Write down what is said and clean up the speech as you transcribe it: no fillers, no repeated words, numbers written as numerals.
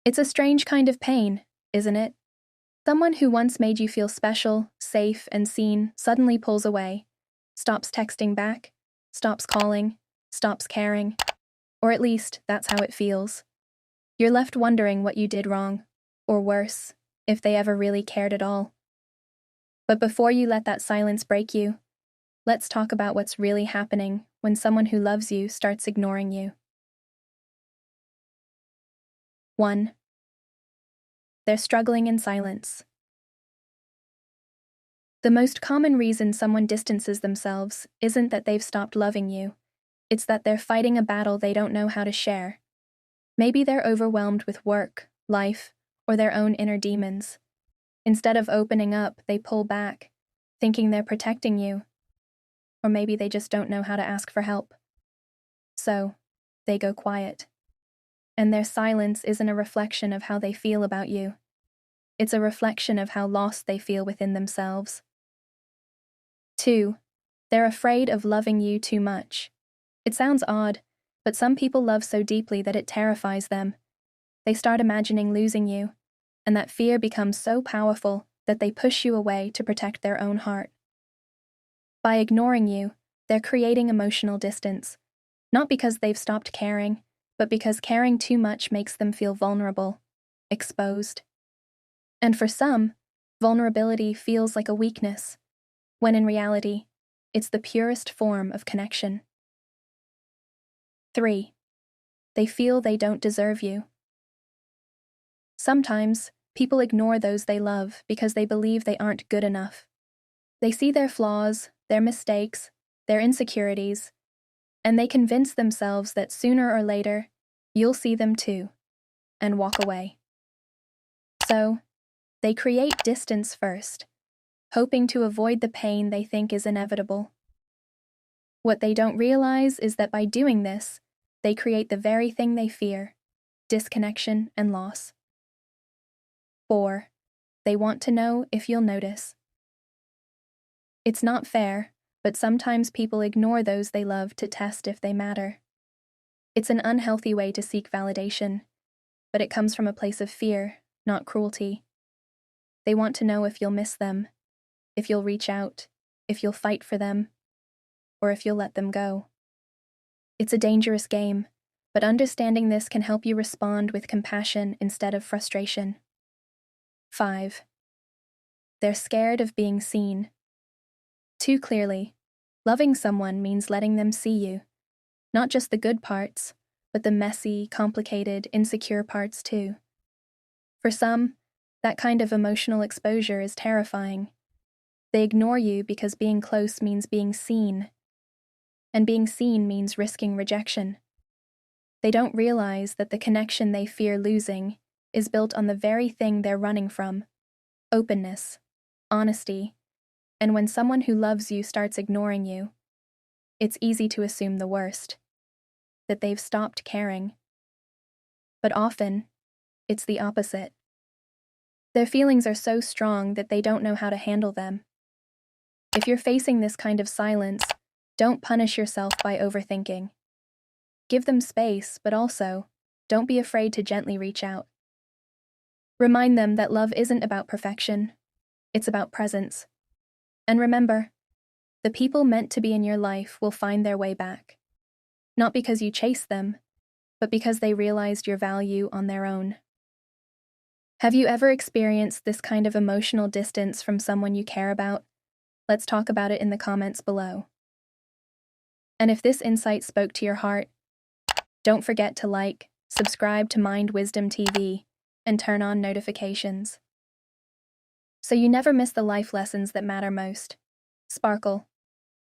It's a strange kind of pain, isn't it? Someone who once made you feel special, safe, and seen suddenly pulls away, stops texting back, stops calling, stops caring, or at least that's how it feels. You're left wondering what you did wrong, or worse, if they ever really cared at all. But before you let that silence break you, let's talk about what's really happening when someone who loves you starts ignoring you. 1. They're struggling in silence. The most common reason someone distances themselves isn't that they've stopped loving you. It's that they're fighting a battle they don't know how to share. Maybe they're overwhelmed with work, life, or their own inner demons. Instead of opening up, they pull back, thinking they're protecting you. Or maybe they just don't know how to ask for help. So, they go quiet. And their silence isn't a reflection of how they feel about you. It's a reflection of how lost they feel within themselves. 2. They're afraid of loving you too much. It sounds odd, but some people love so deeply that it terrifies them. They start imagining losing you, and that fear becomes so powerful that they push you away to protect their own heart. By ignoring you, they're creating emotional distance, not because they've stopped caring, but because caring too much makes them feel vulnerable, exposed. And for some, vulnerability feels like a weakness, when in reality, it's the purest form of connection. 3. They feel they don't deserve you. Sometimes, people ignore those they love because they believe they aren't good enough. They see their flaws, their mistakes, their insecurities, and they convince themselves that sooner or later, you'll see them too, and walk away. So, they create distance first, hoping to avoid the pain they think is inevitable. What they don't realize is that by doing this, they create the very thing they fear: disconnection and loss. 4. They want to know if you'll notice. It's not fair, but sometimes people ignore those they love to test if they matter. It's an unhealthy way to seek validation, but it comes from a place of fear, not cruelty. They want to know if you'll miss them, if you'll reach out, if you'll fight for them, or if you'll let them go. It's a dangerous game, but understanding this can help you respond with compassion instead of frustration. 5. They're scared of being seen. Too clearly, loving someone means letting them see you. Not just the good parts, but the messy, complicated, insecure parts too. For some, that kind of emotional exposure is terrifying. They ignore you because being close means being seen, and being seen means risking rejection. They don't realize that the connection they fear losing is built on the very thing they're running from: openness, honesty, and when someone who loves you starts ignoring you, it's easy to assume the worst, that they've stopped caring. But often, it's the opposite. Their feelings are so strong that they don't know how to handle them. If you're facing this kind of silence, don't punish yourself by overthinking. Give them space, but also, don't be afraid to gently reach out. Remind them that love isn't about perfection, it's about presence. And remember, the people meant to be in your life will find their way back. Not because you chased them, but because they realized your value on their own. Have you ever experienced this kind of emotional distance from someone you care about? Let's talk about it in the comments below. And if this insight spoke to your heart, don't forget to like, subscribe to Mind Wisdom TV, and turn on notifications, so you never miss the life lessons that matter most. Sparkle.